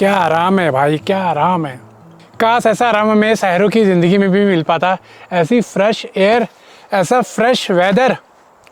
क्या आराम है भाई, क्या आराम है। काश ऐसा आराम हमें शहरों की ज़िंदगी में भी मिल पाता, ऐसी फ्रेश एयर, ऐसा फ्रेश वेदर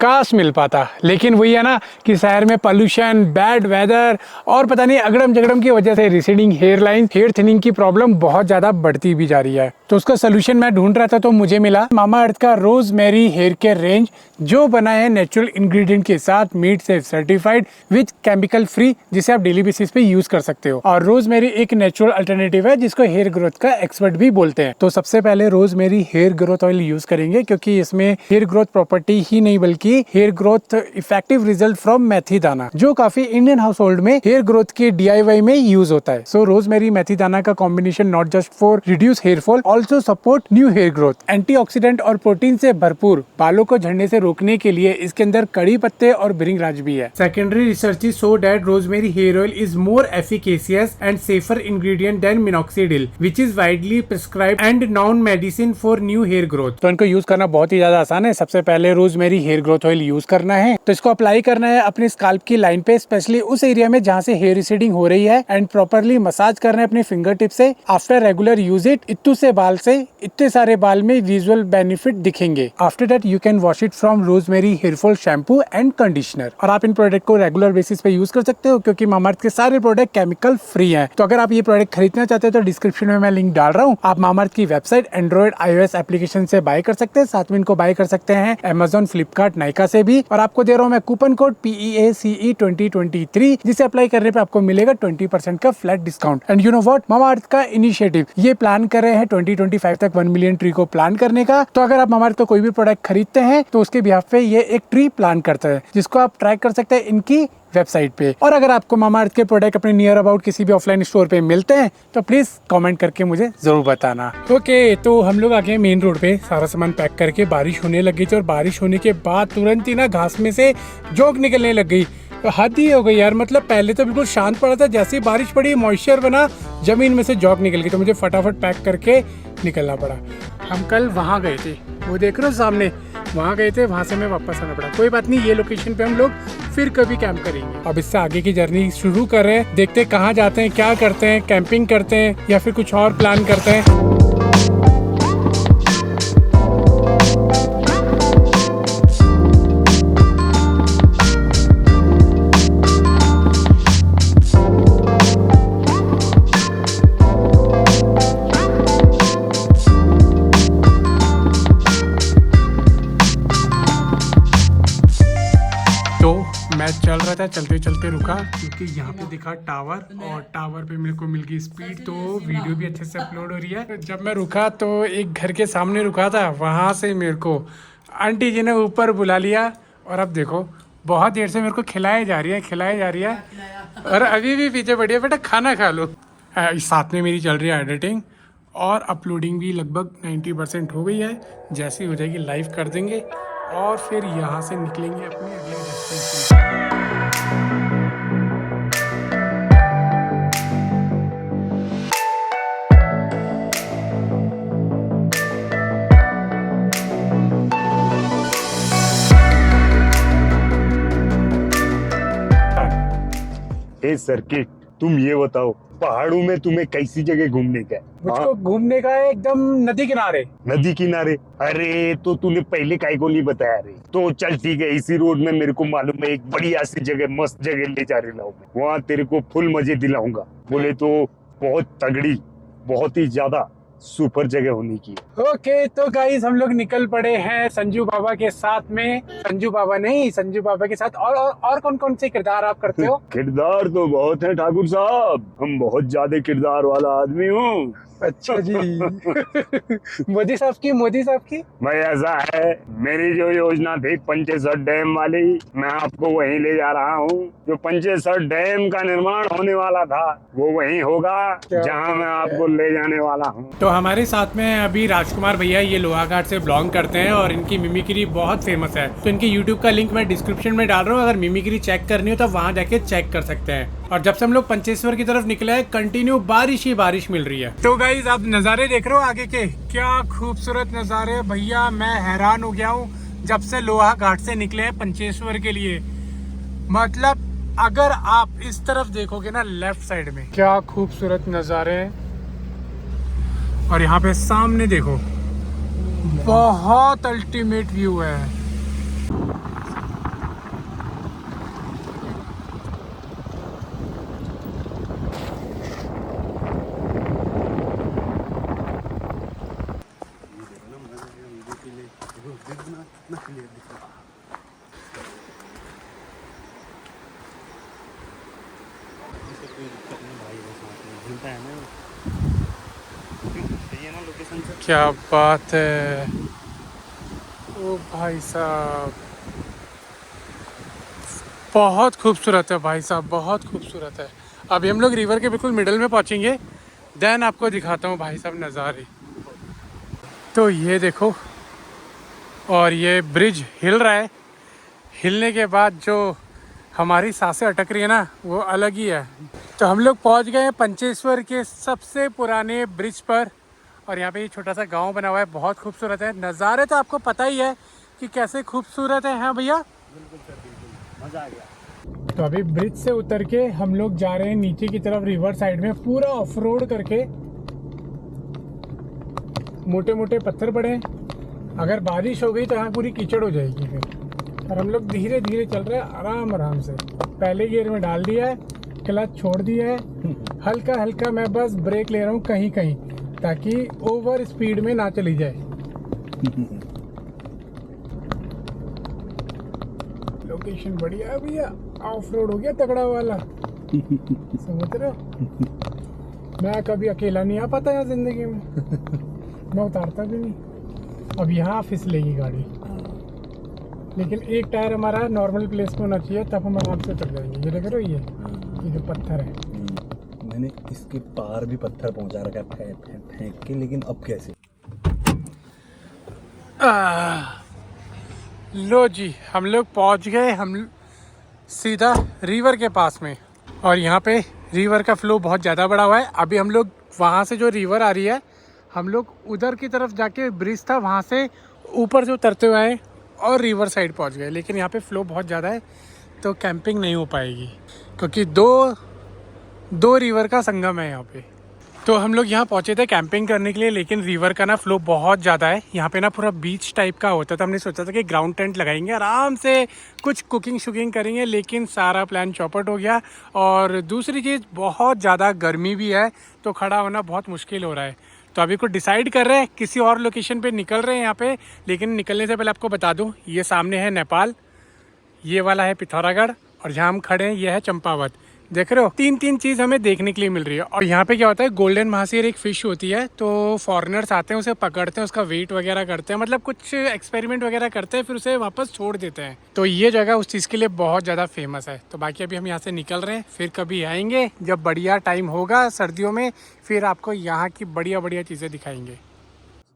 काश मिल पाता। लेकिन वही है ना कि शहर में पोल्यूशन, बैड वेदर और पता नहीं अगड़म जगड़म की वजह से receding hair line, hair thinning की प्रॉब्लम बहुत ज़्यादा बढ़ती भी जा रही है। तो उसका सोल्यूशन मैं ढूंढ रहा था तो मुझे मिला मामा अर्थ का रोजमेरी हेयर केयर रेंज, जो बना है नेचुरल इंग्रेडिएंट के साथ, meet safe certified with chemical free, जिसे आप डेली बेसिस पे यूज कर सकते हो। और रोजमेरी एक नेचुरल अल्टरनेटिव है जिसको हेयर ग्रोथ का एक्सपर्ट भी बोलते हैं। तो सबसे पहले rosemary hair growth oil use करेंगे, क्योंकि इसमें हेयर ग्रोथ प्रॉपर्टी ही नहीं बल्कि hair growth effective result from methi dana, जो काफी इंडियन हाउस होल्ड में हेयर ग्रोथ के DIY में यूज होता है। सो रोजमेरी मेथी दाना का combination not just for reduce hair fall, also support new hair growth. Antioxidant और प्रोटीन से भरपूर, बालों को झड़ने से रोकने के लिए इसके अंदर कड़ी पत्ते और भृंगराज भी है। Secondary research show that rosemary hair oil is more efficacious and safer ingredient than minoxidil, which is widely prescribed and known medicine for new hair growth. तो इनको यूज करना बहुत ही ज्यादा आसान है। सबसे पहले rosemary hair growth oil use करना है, तो इसको अप्लाई करना है अपने स्काल्प की लाइन पे, स्पेशली उस एरिया में जहाँ से हेयर रिसीडिंग हो रही है, एंड प्रॉपर्ली मसाज करना है अपने फिंगर टिप से। आफ्टर रेगुलर यूज इट, इतने से बाल से इतने सारे बाल में विजुअल बेनिफिट दिखेंगे। After that you can wash it from rosemary hair fall shampoo and conditioner. और आप इन प्रोडक्ट को रेगुलर बेसिस पे यूज कर सकते हो, क्योंकि मामाअर्थ के सारे प्रोडक्ट केमिकल फ्री हैं। तो अगर आप ये प्रोडक्ट खरीदना चाहते हो तो डिस्क्रिप्शन में मैं लिंक डाल रहा हूँ। आप मामाअर्थ की वेबसाइट, एंड्रॉइड, iOS एप्लीकेशन से बाय कर सकते हैं। साथ में इनको बाय कर सकते हैं Amazon, फ्लिपकार्ट, नाइका से भी। और आपको दे रहा हूँ मैं कूपन कोड PEACE 2023, जिसे अप्लाई करने पे आपको मिलेगा 20% का flat discount. And you know what, Mamaearth का इनिशिएटिव ये प्लान कर रहे हैं 2025 तक 1 मिलियन ट्री को प्लान करने का। तो अगर आप मामाअर्थ का कोई भी प्रोडक्ट खरीदते हैं तो उसके बिहाफ पे ये एक ट्री प्लान करता है, जिसको आप ट्रैक कर सकते हैं इनकी वेबसाइट पे। और अगर आपको मामाअर्थ के प्रोडक्ट अपने नियर अबाउट किसी भी ऑफलाइन स्टोर पे मिलते हैं तो प्लीज कमेंट करके मुझे जरूर बताना। ओके, तो हम लोग आ गए मेन रोड पे, सारा सामान पैक करके। बारिश होने लग गई थी और बारिश होने के बाद तुरंत ही ना घास में से जोंक निकलने लग गई। तो हद ही हो गई यार, मतलब पहले तो बिल्कुल शांत पड़ा था, जैसे ही बारिश पड़ी मॉइस्चर बना, जमीन में से जोंक निकल गई। तो मुझे फटाफट पैक करके निकलना पड़ा। हम कल वहाँ गए थे, वो देख रहे हो सामने, वहाँ गए थे, वहाँ से मैं वापस आना पड़ा। कोई बात नहीं, ये लोकेशन पे हम लोग फिर कभी कैंप करेंगे। अब इससे आगे की जर्नी शुरू कर रहे हैं, देखते हैं कहाँ जाते हैं, क्या करते हैं, कैंपिंग करते हैं या फिर कुछ और प्लान करते हैं। मैं चल रहा था, चलते चलते रुका क्योंकि यहाँ पे दिखा टावर, और टावर पे मेरे को मिल गई स्पीड, तो वीडियो भी अच्छे से अपलोड हो रही है। जब मैं रुका तो एक घर के सामने रुका था, वहाँ से मेरे को आंटी जी ने ऊपर बुला लिया। और अब देखो बहुत देर से मेरे को खिलाई जा रही है और अभी भी पीछे बढ़िया, बेटा खाना खा लो। साथ में मेरी चल रही है एडिटिंग और अपलोडिंग भी लगभग 90% हो गई है। जैसे ही हो जाएगी लाइव कर देंगे और फिर यहाँ से निकलेंगे अपने अगले डेस्टिनेशन। हे सर्किट, तुम ये बताओ, पहाड़ों में तुम्हें कैसी जगह घूमने का है? मुझको घूमने का है एकदम नदी किनारे। नदी किनारे? अरे तो तूने पहले काहे को नहीं बताया रे? तो चल ठीक है, इसी रोड में मेरे को मालूम है एक बढ़िया सी जगह, मस्त जगह ले जा रहा हूँ। वहाँ तेरे को फुल मजे दिलाऊंगा। बोले तो बहुत तगड़ी, बहुत ही ज्यादा सुपर जगह होने की। ओके, तो गाइस हम लोग निकल पड़े हैं संजू बाबा के साथ में। संजू बाबा के साथ। और कौन कौन से किरदार आप करते हो? किरदार तो बहुत है ठाकुर साहब, हम बहुत ज्यादा किरदार वाला आदमी हूँ। अच्छा जी। मोदी साहब की मैं, ऐसा है, मेरी जो योजना थी पंचेसर डैम वाली, मैं आपको वहीं ले जा रहा हूँ। जो पंचेसर डैम का निर्माण होने वाला था वो वहीं होगा जहाँ मैं आपको ले जाने वाला हूँ। तो हमारे साथ में अभी राजकुमार भैया, ये लोहाघाट से ब्लॉग करते हैं और इनकी मिमिक्री बहुत फेमस है। तो इनके यूट्यूब का लिंक मैं डिस्क्रिप्शन में डाल रहा हूँ, अगर मिमिक्री चेक करनी हो तो वहाँ जाके चेक कर सकते हैं। और जब से हम लोग पंचेश्वर की तरफ निकले हैं, कंटिन्यू बारिश ही बारिश मिल रही है। तो गाइस आप नज़ारे देख रहे हो आगे के, क्या खूबसूरत नज़ारे भैया, मैं हैरान हो गया हूँ। जब से लोहाघाट से निकले हैं पंचेश्वर के लिए, मतलब अगर आप इस तरफ देखोगे ना लेफ्ट साइड में, क्या खूबसूरत नज़ारे हैं। और यहाँ पे सामने देखो, बहुत अल्टीमेट व्यू है। क्या बात है, ओ भाई साहब, बहुत खूबसूरत है भाई साहब, बहुत खूबसूरत है। अभी हम लोग रिवर के बिल्कुल मिडल में पहुंचेंगे, देन आपको दिखाता हूँ भाई साहब नज़ारे। तो ये देखो, और ये ब्रिज हिल रहा है। हिलने के बाद जो हमारी सांसें अटक रही है ना, वो अलग ही है। तो हम लोग पहुंच गए हैं पंचेश्वर के सबसे पुराने ब्रिज पर। और यहाँ पे ये छोटा सा गांव बना हुआ है, बहुत खूबसूरत है। नज़ारे तो आपको पता ही है कि कैसे खूबसूरत है। हाँ भैया, बिल्कुल सर, बिल्कुल मज़ा आ गया। तो अभी ब्रिज से उतर के हम लोग जा रहे हैं नीचे की तरफ, रिवर साइड में पूरा ऑफ रोड करके। मोटे मोटे पत्थर पड़े हैं, अगर बारिश हो गई तो यहाँ पूरी कीचड़ हो जाएगी फिर। और हम लोग धीरे धीरे चल रहे हैं, आराम आराम से। पहले गियर में डाल दिया है, क्लच छोड़ दिया है, हल्का हल्का मैं बस ब्रेक ले रहा हूँ कहीं कहीं, ताकि ओवर स्पीड में ना चली जाए। लोकेशन बढ़िया है भैया, ऑफ रोड हो गया तगड़ा वाला। समझ रहे हो, मैं कभी अकेला नहीं आ पाता यहाँ जिंदगी में, मैं उतारता भी नहीं। अब यहाँ फिसलेगी गाड़ी, लेकिन एक टायर हमारा नॉर्मल प्लेस में होना चाहिए, तब हम आराम से उतर जाएंगे। ये देख रहे हो, ये जो पत्थर है, मैंने इसके पार भी पत्थर पहुंचा रखा है फेंक के, लेकिन अब कैसे। लो जी, हम लोग पहुंच गए, हम सीधा रिवर के पास में। और यहाँ पे रिवर का फ्लो बहुत ज़्यादा बढ़ा हुआ है। अभी हम लोग वहाँ से जो रिवर आ रही है, हम लोग उधर की तरफ जाके ब्रिज था, वहाँ से ऊपर से उतरते हुए आए और रिवर साइड पहुँच गए। लेकिन यहाँ पे फ्लो बहुत ज़्यादा है, तो कैंपिंग नहीं हो पाएगी, क्योंकि दो रिवर का संगम है यहाँ पे। तो हम लोग यहाँ पहुँचे थे कैंपिंग करने के लिए, लेकिन रिवर का ना फ्लो बहुत ज़्यादा है। यहाँ पे ना पूरा बीच टाइप का होता था। हमने सोचा था कि ग्राउंड टेंट लगाएंगे, आराम से कुछ कुकिंग शुकिंग करेंगे, लेकिन सारा प्लान चौपट हो गया। और दूसरी चीज़, बहुत ज़्यादा गर्मी भी है, तो खड़ा होना बहुत मुश्किल हो रहा है। तो अभी कुछ डिसाइड कर रहे हैं, किसी और लोकेशन पे निकल रहे हैं यहाँ पे। लेकिन निकलने से पहले आपको बता दूँ, ये सामने है नेपाल, ये वाला है पिथौरागढ़, और जहाँ हम खड़े हैं ये है चंपावत। देख रहे हो, तीन चीज़ हमें देखने के लिए मिल रही है। और यहाँ पे क्या होता है, गोल्डन महासीर एक फ़िश होती है, तो फॉरेनर्स आते हैं, उसे पकड़ते हैं, उसका वेट वगैरह करते हैं, मतलब कुछ एक्सपेरिमेंट वगैरह करते हैं, फिर उसे वापस छोड़ देते हैं। तो ये जगह उस चीज़ के लिए बहुत ज़्यादा फेमस है। तो बाकी अभी हम यहाँ से निकल रहे हैं, फिर कभी आएंगे जब बढ़िया टाइम होगा सर्दियों में, फिर आपको यहाँ की बढ़िया बढ़िया चीज़ें दिखाएंगे।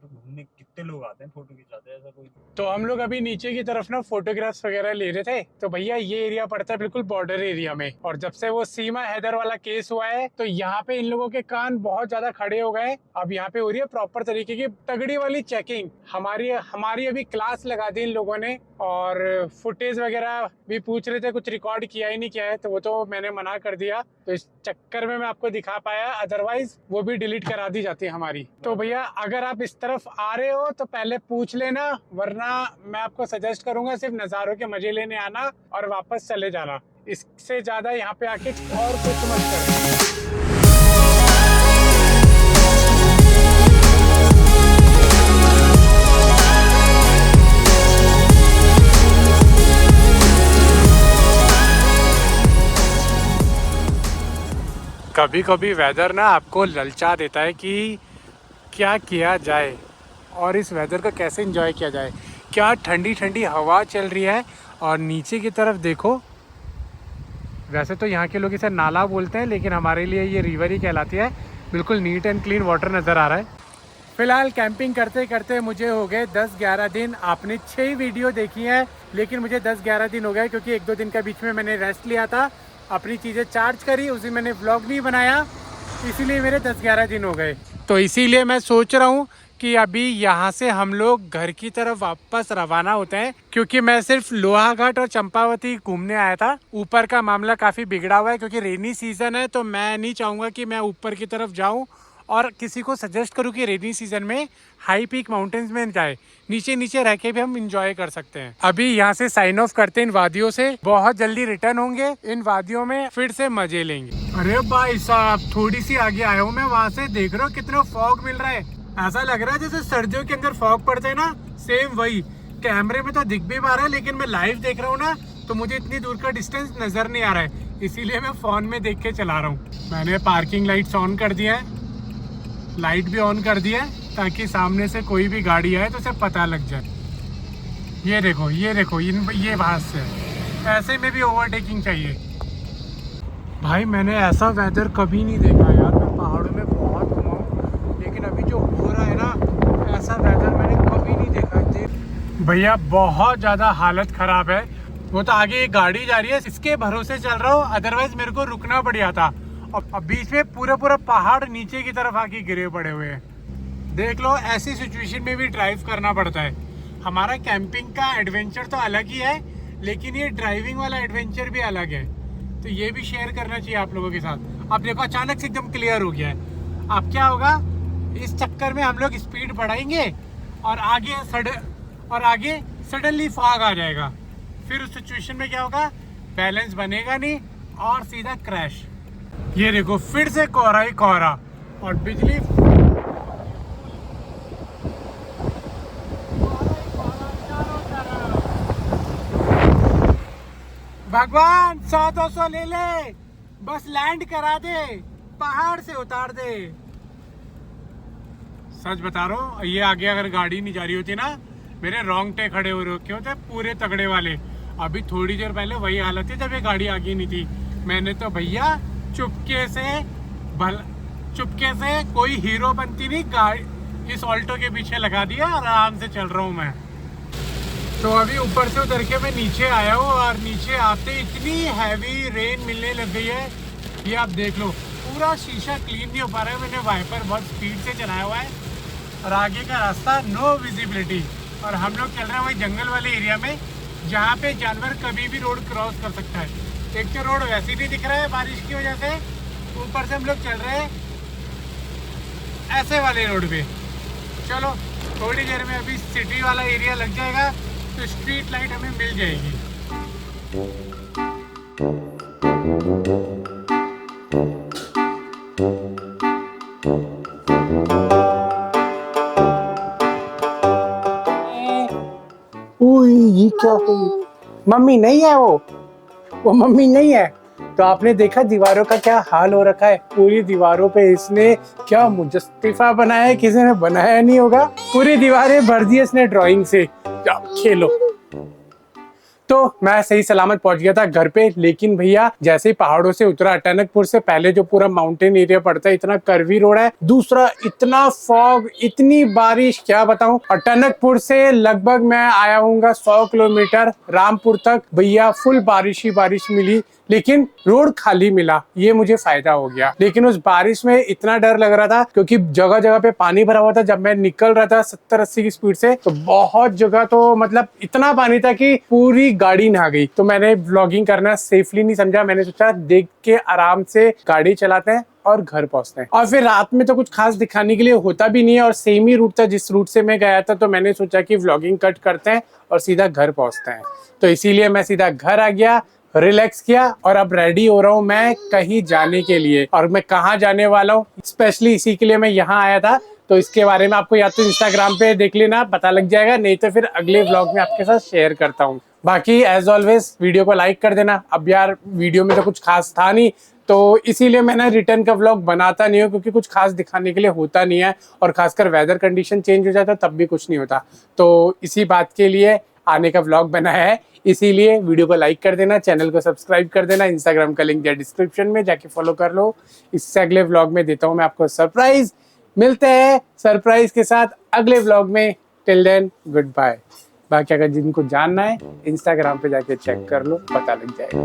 घूमने कितने लोग आते हैं, फोटो खिंचाते हैं, ऐसा कोई। तो हम लोग अभी नीचे की तरफ ना फोटोग्राफ्स वगैरह ले रहे थे। तो भैया ये एरिया पड़ता है बिल्कुल बॉर्डर एरिया में, और जब से वो सीमा हैदर वाला केस हुआ है, तो यहाँ पे इन लोगों के कान बहुत ज्यादा खड़े हो गए। अब यहाँ पे हो रही है प्रॉपर तरीके की तगड़ी वाली चेकिंग। हमारी अभी क्लास लगा दी इन लोगों ने, और फुटेज वगैरह भी पूछ रहे थे, कुछ रिकॉर्ड किया ही नहीं किया है, तो वो तो मैंने मना कर दिया। तो इस चक्कर में मैं आपको दिखा पाया, अदरवाइज वो भी डिलीट करा दी जाती है हमारी। तो भैया अगर आप इस तरफ आ रहे हो तो पहले पूछ लेना, वरना मैं आपको सजेस्ट करूंगा सिर्फ नज़ारों के मजे लेने आना और वापस चले जाना। इससे ज़्यादा यहाँ पे आके और कुछ मत करना। कभी कभी वेदर ना आपको ललचा देता है कि क्या किया जाए और इस वेदर को कैसे एंजॉय किया जाए। क्या ठंडी ठंडी हवा चल रही है, और नीचे की तरफ देखो। वैसे तो यहाँ के लोग इसे नाला बोलते हैं, लेकिन हमारे लिए ये रिवर ही कहलाती है। बिल्कुल नीट एंड क्लीन वाटर नज़र आ रहा है। फ़िलहाल कैंपिंग करते करते मुझे हो गए 10-11 दिन। आपने 6 वीडियो देखी हैं, लेकिन मुझे 10-11 दिन हो गए, क्योंकि 1-2 दिन का बीच में मैंने रेस्ट लिया था, अपनी चीज़ें चार्ज करी, उस दिन मैंने व्लॉग नहीं बनाया, इसीलिए मेरे 10-11 दिन हो गए। तो इसीलिए मैं सोच रहा हूँ कि अभी यहाँ से हम लोग घर की तरफ वापस रवाना होते हैं, क्योंकि मैं सिर्फ लोहाघाट और चंपावती घूमने आया था। ऊपर का मामला काफ़ी बिगड़ा हुआ है क्योंकि रेनी सीज़न है, तो मैं नहीं चाहूँगा कि मैं ऊपर की तरफ जाऊँ और किसी को सजेस्ट करूँ कि रेनी सीजन में हाई पीक माउंटेन्स में जाए। नीचे नीचे रह के भी हम इंजॉय कर सकते हैं। अभी यहाँ से साइन ऑफ करते हैं इन वादियों से, बहुत जल्दी रिटर्न होंगे, इन वादियों में फिर से मजे लेंगे। अरे भाई साहब, थोड़ी सी आगे आया हूँ मैं, वहाँ से देख रहा हूँ कितना फॉग मिल रहा है। ऐसा लग रहा है जैसे सर्दियों के अंदर फॉग पड़ते हैं ना, सेम वही। कैमरे में तो दिख भी पा रहा है, लेकिन मैं लाइव देख रहा हूँ ना, तो मुझे इतनी दूर का डिस्टेंस नजर नहीं आ रहा है, इसीलिए मैं फोन में देख के चला रहा हूँ। मैंने पार्किंग लाइट्स ऑन कर दिया है, लाइट भी ऑन कर दिया है, ताकि सामने से कोई भी गाड़ी आए तो उसे पता लग जाए। ये देखो ये बात से ऐसे में भी ओवरटेकिंग चाहिए। भाई मैंने ऐसा वेदर कभी नहीं देखा यार। मैं पहाड़ों में बहुत घुमा हूँ, लेकिन अभी जो हो रहा है ना, ऐसा वेदर मैंने कभी नहीं देखा। भैया बहुत ज़्यादा हालत ख़राब है। वो तो आगे एक गाड़ी जा रही है, इसके भरोसे चल रहा हूँ, अदरवाइज मेरे को रुकना पड़ जाता। और बीच में पूरा पहाड़ नीचे की तरफ आके गिरे पड़े हुए हैं। देख लो, ऐसी सिचुएशन में भी ड्राइव करना पड़ता है। हमारा कैंपिंग का एडवेंचर तो अलग ही है, लेकिन ये ड्राइविंग वाला एडवेंचर भी अलग है, तो ये भी शेयर करना चाहिए आप लोगों के साथ। अब देखो अचानक से एकदम क्लियर हो गया है। अब क्या होगा, इस चक्कर में हम लोग स्पीड बढ़ाएंगे और आगे सडनली फॉग आ जाएगा। फिर उस सिचुएशन में क्या होगा, बैलेंस बनेगा नहीं और सीधा क्रैश। ये देखो फिर से कोहरा ही कोहरा और बिजली। भगवान 100-200 ले ले, बस लैंड करा दे, पहाड़ से उतार दे। सच बता रहा हूँ, ये आगे अगर गाड़ी नहीं जा रही होती ना, मेरे रोंगटे खड़े हो रखे होते पूरे तगड़े वाले। अभी थोड़ी देर पहले वही हालत थी जब ये गाड़ी आगे नहीं थी। मैंने तो भैया चुपके से कोई हीरो बनती नहीं गाड़ी इस ऑल्टो के पीछे लगा दिया, आराम से चल रहा हूँ मैं। तो अभी ऊपर से उतर के मैं नीचे आया हूँ और नीचे आते इतनी हैवी रेन मिलने लग गई है। ये आप देख लो, पूरा शीशा क्लीन नहीं हो पा रहा है, मैंने वाइपर बहुत स्पीड से चलाया हुआ है और आगे का रास्ता नो विजिबिलिटी। और हम लोग चल रहे हैं वही जंगल वाले एरिया में, जहाँ पे जानवर कभी भी रोड क्रॉस कर सकता है। एक तो रोड वैसे ही नहीं दिख रहा है बारिश की वजह से, ऊपर से हम लोग चल रहे हैं ऐसे वाले रोड पे। चलो थोड़ी देर में अभी सिटी वाला एरिया लग जाएगा, तो स्ट्रीट लाइट हमें मिल जाएगी। ये क्या है? मम्मी नहीं है, वो मम्मी नहीं है। तो आपने देखा दीवारों का क्या हाल हो रखा है। पूरी दीवारों पे इसने क्या मुजस्तिफा बनाया है, किसी ने बनाया नहीं होगा। पूरी दीवारें भर दी इसने ड्राइंग से। खेलो। तो मैं सही सलामत पहुंच गया था घर पे, लेकिन भैया जैसे ही पहाड़ों से उतरा, टनकपुर से पहले जो पूरा माउंटेन एरिया पड़ता है, इतना कर्वी रोड है, दूसरा इतना फॉग, इतनी बारिश, क्या बताऊं। और टनकपुर से लगभग मैं आया हूँगा 100 किलोमीटर रामपुर तक, भैया फुल बारिश ही बारिश मिली, लेकिन रोड खाली मिला, ये मुझे फायदा हो गया। लेकिन उस बारिश में इतना डर लग रहा था क्योंकि जगह जगह पे पानी भरा हुआ था। जब मैं निकल रहा था 70-80 की स्पीड से, तो बहुत जगह तो मतलब इतना पानी था कि पूरी गाड़ी नहा गई। तो मैंने व्लॉगिंग करना सेफली नहीं समझा, मैंने सोचा देख के आराम से गाड़ी चलाते हैं और घर पहुंचते हैं। और फिर रात में तो कुछ खास दिखाने के लिए होता भी नहीं है और सेम ही रूट था जिस रूट से मैं गया था, तो मैंने सोचा कि व्लॉगिंग कट करते हैं और सीधा घर पहुंचते हैं। तो इसीलिए मैं सीधा घर आ गया, रिलैक्स किया और अब रेडी हो रहा हूँ मैं कहीं जाने के लिए। और मैं कहाँ जाने वाला हूँ स्पेशली इसी के लिए मैं यहाँ आया था, तो इसके बारे में आपको या तो इंस्टाग्राम पे देख लेना, पता लग जाएगा, नहीं तो फिर अगले व्लॉग में आपके साथ शेयर करता हूँ। बाकी एज ऑलवेज वीडियो को लाइक कर देना। अब यार वीडियो में तो कुछ खास था नहीं, तो इसीलिए मैंने रिटर्न का व्लॉग बनाता नहीं हूँ, क्योंकि कुछ खास दिखाने के लिए होता नहीं है और खासकर वेदर कंडीशन चेंज हो जाता है तब भी कुछ नहीं होता। तो इसी बात के लिए आने का व्लॉग बनाया है, इसीलिए वीडियो को लाइक कर देना, चैनल को सब्सक्राइब कर देना, इंस्टाग्राम का लिंक दिया डिस्क्रिप्शन में, जाके फॉलो कर लो। इससे अगले व्लॉग में देता हूँ मैं आपको सरप्राइज। मिलते हैं सरप्राइज के साथ अगले व्लॉग में। Till then goodbye. बाकी अगर जिनको जानना है इंस्टाग्राम पे जाके चेक कर लो, पता लग जाएगा।